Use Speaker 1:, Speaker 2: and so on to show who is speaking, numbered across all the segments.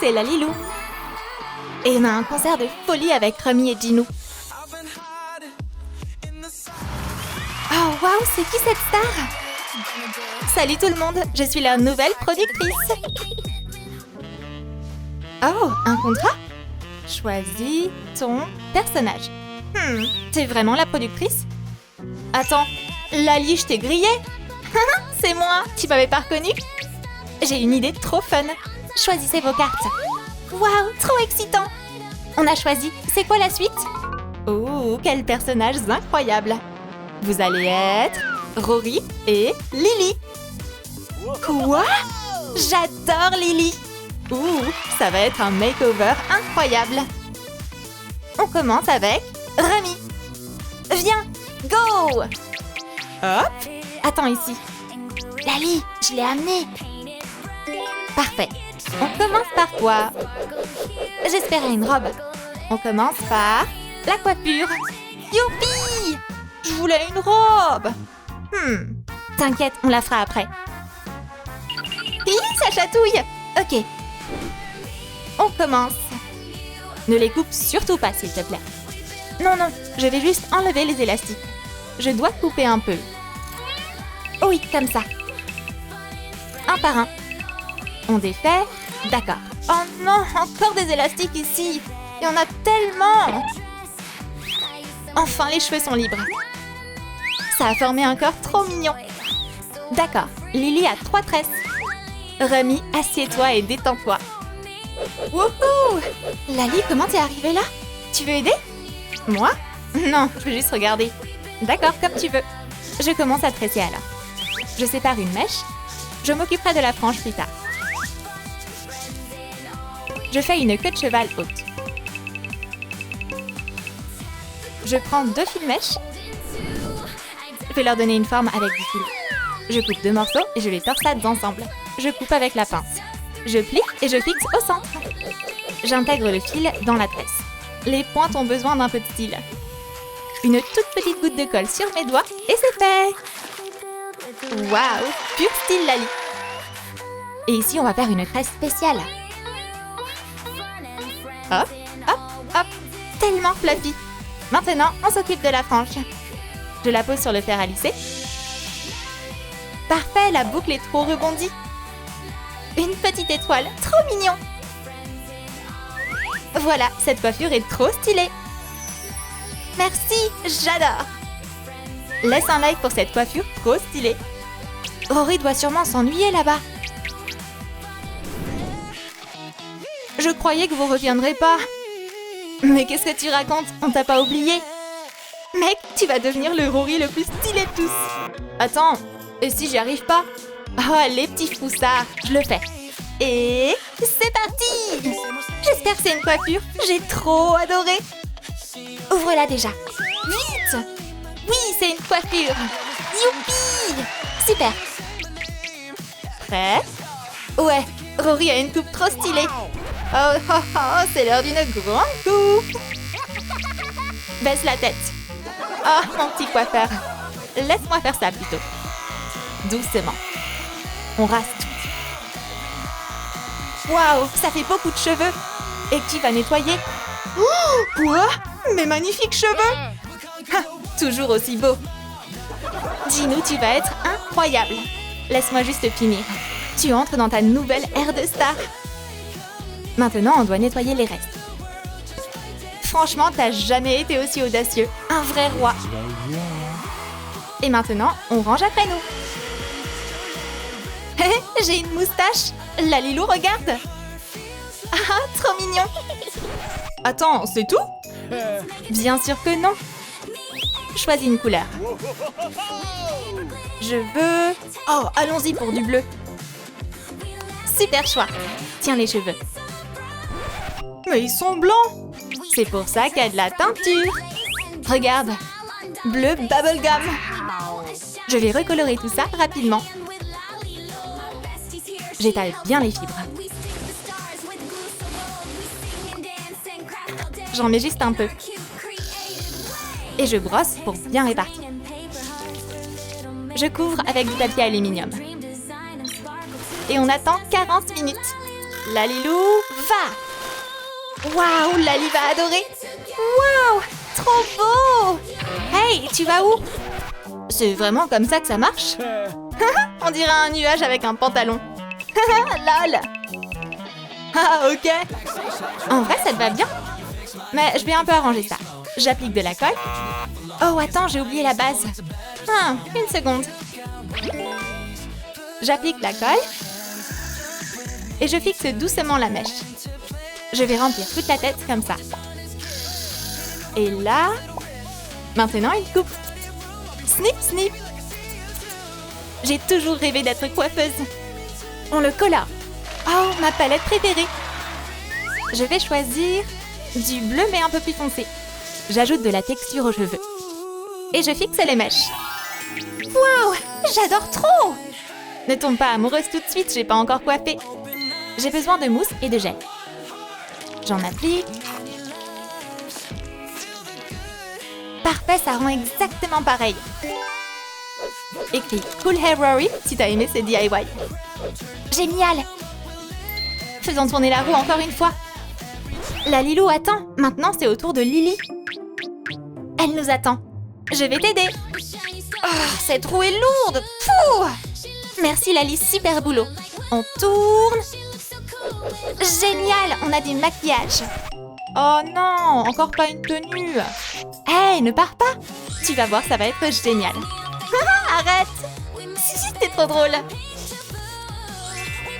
Speaker 1: c'est Lalilou. Et on a un concert de folie avec Remy et Ginou. Oh waouh, c'est qui cette star? Salut tout le monde, je suis la nouvelle productrice. Oh, un contrat? Choisis ton personnage. T'es vraiment la productrice? Attends, Lali, je t'ai grillé? C'est moi, tu m'avais pas reconnue? J'ai une idée trop fun. Choisissez vos cartes. Waouh, trop excitant! On a choisi. C'est quoi la suite? Oh, quels personnages incroyables! Vous allez être Rory et Lily. Quoi? J'adore Lily! Ouh, ça va être un makeover incroyable. On commence avec Remy. Viens, go! Hop! Attends ici. Lali, je l'ai amenée. Parfait. On commence par quoi? J'espérais une robe. On commence par la coiffure. Youpi! Je voulais une robe. T'inquiète, on la fera après. Hi, ça chatouille. Ok. On commence. Ne les coupe surtout pas, s'il te plaît. Non, non, je vais juste enlever les élastiques. Je dois couper un peu. Oui, comme ça. Un par un. On défait. D'accord. Oh non, encore des élastiques ici. Il y en a tellement. Enfin, les cheveux sont libres. Ça a formé un corps trop mignon. D'accord. Lily a 3 tresses. Remy, assieds-toi et détends-toi. Wouhou! Lali, comment t'es arrivée là? Tu veux aider? Moi? Non, je veux juste regarder. D'accord, comme tu veux. Je commence à tresser alors. Je sépare une mèche. Je m'occuperai de la frange plus tard. Je fais une queue de cheval haute. Je prends 2 fils de mèche. Je vais leur donner une forme avec du fil. Je coupe 2 morceaux et je les torsade ensemble. Je coupe avec la pince. Je plie et je fixe au centre. J'intègre le fil dans la tresse. Les pointes ont besoin d'un peu de style. Une toute petite goutte de colle sur mes doigts et c'est fait. Waouh, pur style Lali. Et ici, on va faire une tresse spéciale. Hop, hop, hop. Tellement fluffy. Maintenant, on s'occupe de la frange. Je la pose sur le fer à lisser. Parfait, la boucle est trop rebondie. Une petite étoile, trop mignon. Voilà, cette coiffure est trop stylée. Merci, j'adore. Laisse un like pour cette coiffure trop stylée. Rory doit sûrement s'ennuyer là-bas. Je croyais que vous reviendrez pas. Mais qu'est-ce que tu racontes? On t'a pas oublié. Mec, tu vas devenir le Rory le plus stylé de tous. Attends, et si j'y arrive pas? Oh, les petits foussards, je le fais. Et c'est parti! J'espère que c'est une coiffure. J'ai trop adoré. Ouvre-la déjà. Vite! Oui, c'est une coiffure. Youpi! Super. Prêt? Ouais, Rory a une coupe trop stylée. Oh, oh, oh, c'est l'heure d'une grande coupe. Baisse la tête. Oh, mon petit coiffeur. Laisse-moi faire ça plutôt. Doucement. On rase tout. Waouh, ça fait beaucoup de cheveux. Et qui va nettoyer? Oh, quoi? Mes magnifiques cheveux! Ha, toujours aussi beau. Ginou, tu vas être incroyable. Laisse-moi juste finir. Tu entres dans ta nouvelle ère de star. Maintenant, on doit nettoyer les restes. Franchement, t'as jamais été aussi audacieux. Un vrai roi. Et maintenant, on range après nous. Hé, j'ai une moustache. Lalilou, regarde. Ah, trop mignon. Attends, c'est tout? Bien sûr que non. Choisis une couleur. Je veux... Oh, allons-y pour du bleu. Super choix. Tiens les cheveux. Mais ils sont blancs. C'est pour ça qu'il y a de la teinture. Regarde. Bleu bubblegum. Je vais recolorer tout ça rapidement. J'étale bien les fibres. J'en mets juste un peu. Et je brosse pour bien répartir. Je couvre avec du papier aluminium. Et on attend 40 minutes. Lalilou, va! Waouh, Lali va adorer! Waouh, trop beau! Hey, tu vas où? C'est vraiment comme ça que ça marche? On dirait un nuage avec un pantalon. Lol! Ah, ok. En vrai, ça te va bien. Mais je vais un peu arranger ça. J'applique de la colle. Oh, attends, j'ai oublié la base. Ah, une seconde. J'applique la colle. Et je fixe doucement la mèche. Je vais remplir toute la tête comme ça. Et là... Maintenant, une coupe. Snip, snip. J'ai toujours rêvé d'être coiffeuse. On le colore. Oh, ma palette préférée. Je vais choisir du bleu mais un peu plus foncé. J'ajoute de la texture aux cheveux. Et je fixe les mèches. Waouh, j'adore trop! Ne tombe pas amoureuse tout de suite, j'ai pas encore coiffé. J'ai besoin de mousse et de gel. J'en applique. Parfait, ça rend exactement pareil. Écrit Cool Hair Rory si t'as aimé ces DIY. Génial! Faisons tourner la roue encore une fois. Lalilou, attends. Maintenant, c'est au tour de Lily. Elle nous attend. Je vais t'aider. Oh, cette roue est lourde. Pouh! Merci Lali, super boulot. On tourne. Génial, on a du maquillage. Oh non, encore pas une tenue. Hey, ne pars pas. Tu vas voir, ça va être génial. Arrête. Si, c'est trop drôle.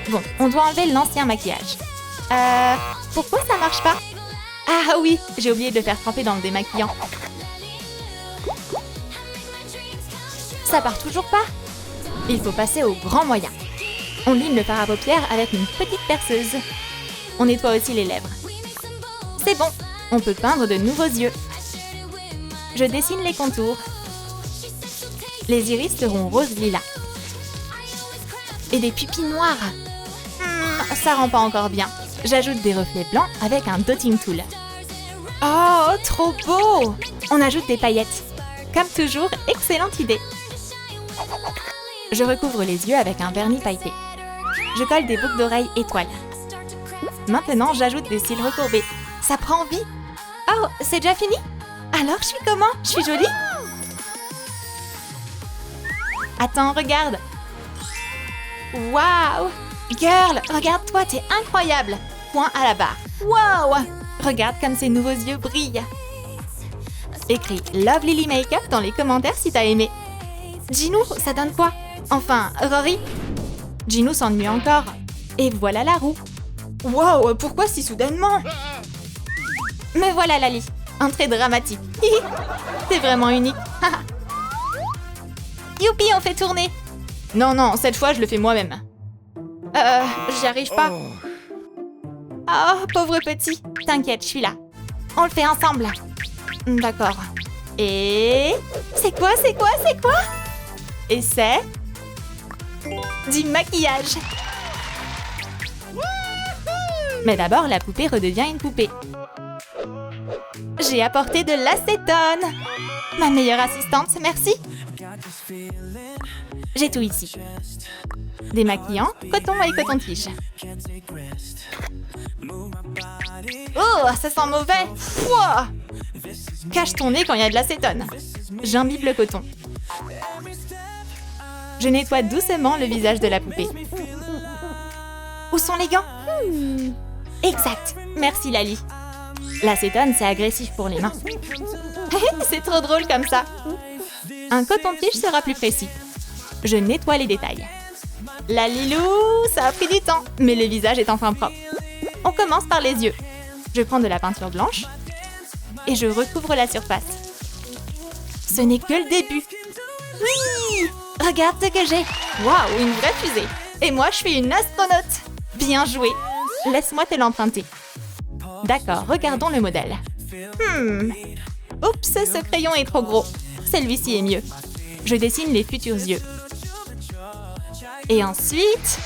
Speaker 1: Bon, on doit enlever l'ancien maquillage. Pourquoi ça marche pas? Ah oui, j'ai oublié de le faire tremper dans le démaquillant. Ça part toujours pas. Il faut passer au grand moyen. On lime le fard à paupières avec une petite perceuse. On nettoie aussi les lèvres. C'est bon, on peut peindre de nouveaux yeux. Je dessine les contours. Les iris seront rose-lilas. Et des pupilles noires. Ça rend pas encore bien. J'ajoute des reflets blancs avec un dotting tool. Oh, trop beau! On ajoute des paillettes. Comme toujours, excellente idée. Je recouvre les yeux avec un vernis pailleté. Je colle des boucles d'oreilles étoiles. Maintenant, j'ajoute des cils recourbés. Ça prend vie. Oh, c'est déjà fini? Alors, je suis comment? Je suis jolie? Attends, regarde. Waouh! Girl, regarde-toi, t'es incroyable. Point à la barre. Waouh! Regarde comme ces nouveaux yeux brillent. Écris Love Lily Makeup dans les commentaires si t'as aimé. Ginou, ça donne quoi? Enfin, Rory? Ginou s'ennuie encore. Et voilà la roue. Wow, pourquoi si soudainement? Me voilà Lali. Entrée dramatique. T'es vraiment unique. Youpi, on fait tourner. Non, cette fois, je le fais moi-même. J'y arrive pas. Oh, pauvre petit. T'inquiète, je suis là. On le fait ensemble. D'accord. Et... C'est quoi? Et c'est... du maquillage. Mais d'abord, la poupée redevient une poupée. J'ai apporté de l'acétone. Ma meilleure assistante, merci. J'ai tout ici. Démaquillant, coton et coton-tige. Oh, ça sent mauvais. Wow. Cache ton nez quand il y a de l'acétone. J'imbibe le coton. Je nettoie doucement le visage de la poupée. Où sont les gants? Exact. Merci Lali. L'acétone, c'est agressif pour les mains. C'est trop drôle comme ça. Un coton-tige sera plus précis. Je nettoie les détails. Lalilou, ça a pris du temps, mais le visage est enfin propre. On commence par les yeux. Je prends de la peinture blanche et je recouvre la surface. Ce n'est que le début. Oui! Regarde ce que j'ai. Waouh, une vraie fusée. Et moi, je suis une astronaute. Bien joué. Laisse-moi te l'emprunter. D'accord, regardons le modèle. Oups, ce crayon est trop gros. Celui-ci est mieux. Je dessine les futurs yeux. Et ensuite...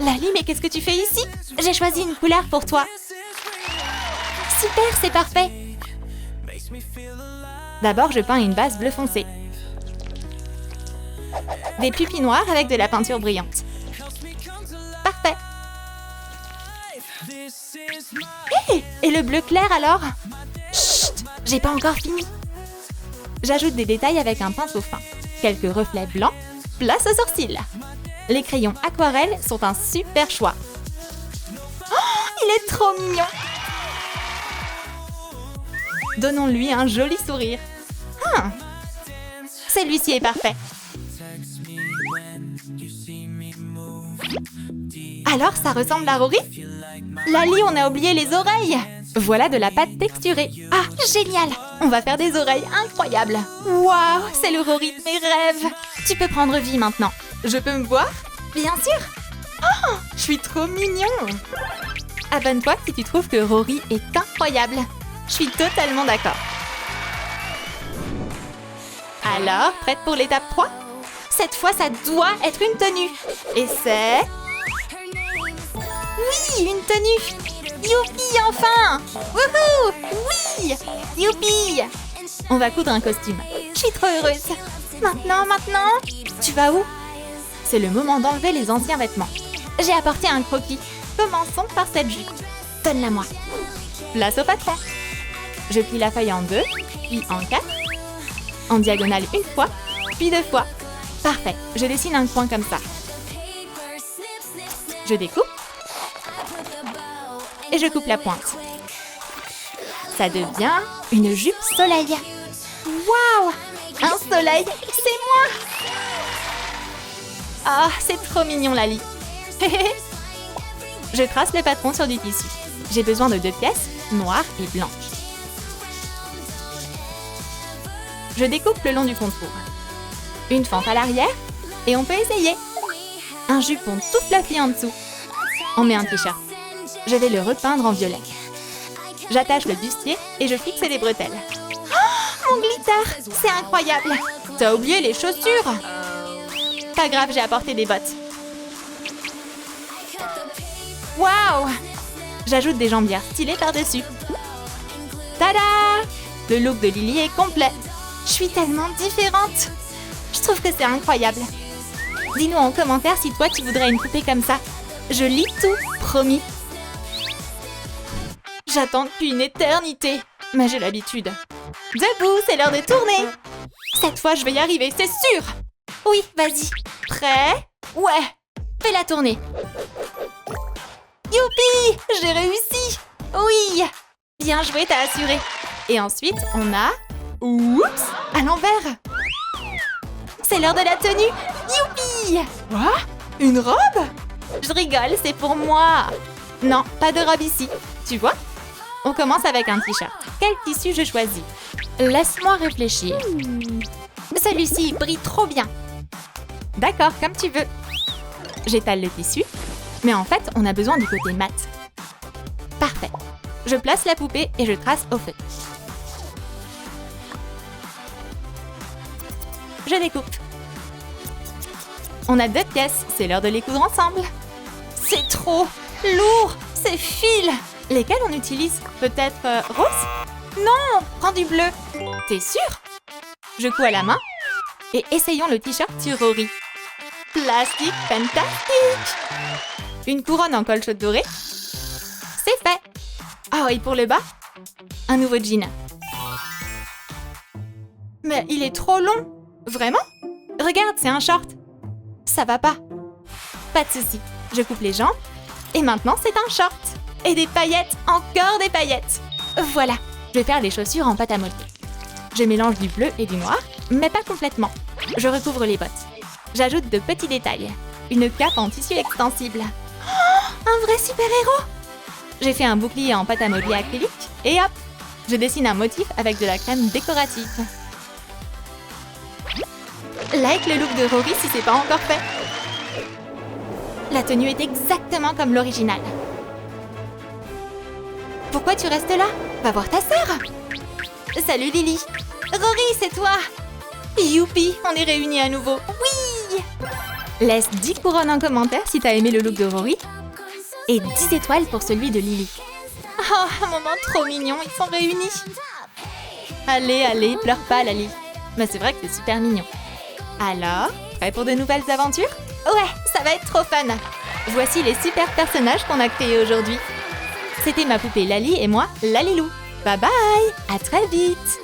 Speaker 1: Lali, mais qu'est-ce que tu fais ici? J'ai choisi une couleur pour toi. Super, c'est parfait. D'abord, je peins une base bleu foncé. Des pupilles noires avec de la peinture brillante. Parfait. Hé, et le bleu clair alors? Chut, j'ai pas encore fini. J'ajoute des détails avec un pinceau fin. Quelques reflets blancs, place aux sourcils. Les crayons aquarelles sont un super choix. Oh, il est trop mignon. Donnons-lui un joli sourire. Celui-ci est parfait. Alors, ça ressemble à Rory? Lali, on a oublié les oreilles. Voilà de la pâte texturée. Ah, génial! On va faire des oreilles incroyables. Waouh, c'est le Rory de mes rêves. Tu peux prendre vie maintenant. Je peux me voir? Bien sûr. Oh, je suis trop mignon. Abonne-toi si tu trouves que Rory est incroyable. Je suis totalement d'accord. Alors, prête pour l'étape 3? Cette fois, ça doit être une tenue. Et c'est... Oui, une tenue. Youpi, enfin! Wouhou! Oui! Youpi! On va coudre un costume. Je suis trop heureuse. Maintenant. Tu vas où? C'est le moment d'enlever les anciens vêtements. J'ai apporté un croquis. Commençons par cette jupe. Donne-la-moi. Place au patron. Je plie la feuille en 2, puis en 4. En diagonale une fois, puis 2 fois. Parfait. Je dessine un coin comme ça. Je découpe. Et je coupe la pointe. Ça devient une jupe soleil. Waouh! Un soleil, c'est moi! Ah, c'est trop mignon, Lali. Je trace le patron sur du tissu. J'ai besoin de 2 pièces, noire et blanche. Je découpe le long du contour. Une fente à l'arrière et on peut essayer. Un jupon tout fluffy en dessous. On met un t-shirt. Je vais le repeindre en violet. J'attache le bustier et je fixe les bretelles. Oh, mon glitter! C'est incroyable! T'as oublié les chaussures! Pas grave, j'ai apporté des bottes. Waouh! J'ajoute des jambières stylées par-dessus. Tada! Le look de Lily est complet. Je suis tellement différente. Je trouve que c'est incroyable. Dis-nous en commentaire si toi tu voudrais une poupée comme ça. Je lis tout, promis. J'attends depuis une éternité. Mais j'ai l'habitude. Debout, c'est l'heure de tourner. Cette fois, je vais y arriver, c'est sûr. Oui, vas-y. Prêt? Ouais. Fais la tournée. Youpi! J'ai réussi. Oui. Bien joué, t'as assuré. Et ensuite, on a... Oups! À l'envers. C'est l'heure de la tenue. Youpi! Quoi? Une robe? Je rigole, c'est pour moi. Non, pas de robe ici. Tu vois? On commence avec un t-shirt. Quel tissu je choisis? Laisse-moi réfléchir. Celui-ci brille trop bien. D'accord, comme tu veux. J'étale le tissu. Mais en fait, on a besoin du côté mat. Parfait. Je place la poupée et je trace au feu. Je découpe. On a 2 pièces, c'est l'heure de les coudre ensemble. C'est trop lourd, ces fils. Lesquels on utilise? Peut-être rose? Non, prends du bleu. T'es sûre? Je couds à la main. Et essayons le t-shirt sur Rory. Plastique fantastique. Une couronne en colchotte dorée. C'est fait. Oh, et pour le bas? Un nouveau jean. Mais il est trop long. Vraiment? Regarde, c'est un short. Ça va pas. Pas de souci. Je coupe les jambes. Et maintenant, c'est un short. Et des paillettes, encore des paillettes. Voilà, je vais faire des chaussures en pâte à modeler. Je mélange du bleu et du noir, mais pas complètement. Je recouvre les bottes. J'ajoute de petits détails. Une cape en tissu extensible. Oh, un vrai super-héros! J'ai fait un bouclier en pâte à modeler acrylique et hop! Je dessine un motif avec de la crème décorative. Like le look de Rory si c'est pas encore fait. La tenue est exactement comme l'original. Pourquoi tu restes là? Va voir ta sœur. Salut Lily. Rory, c'est toi. Youpi, on est réunis à nouveau. Oui! Laisse 10 couronnes en commentaire si t'as aimé le look de Rory. Et 10 étoiles pour celui de Lily. Oh, un moment trop mignon, ils sont réunis. Allez, pleure pas Lily. Mais c'est vrai que c'est super mignon. Alors, prêt pour de nouvelles aventures? Ouais, ça va être trop fun. Voici les super personnages qu'on a créés aujourd'hui. C'était ma poupée Lali et moi, Lalilou. Bye bye, à très vite.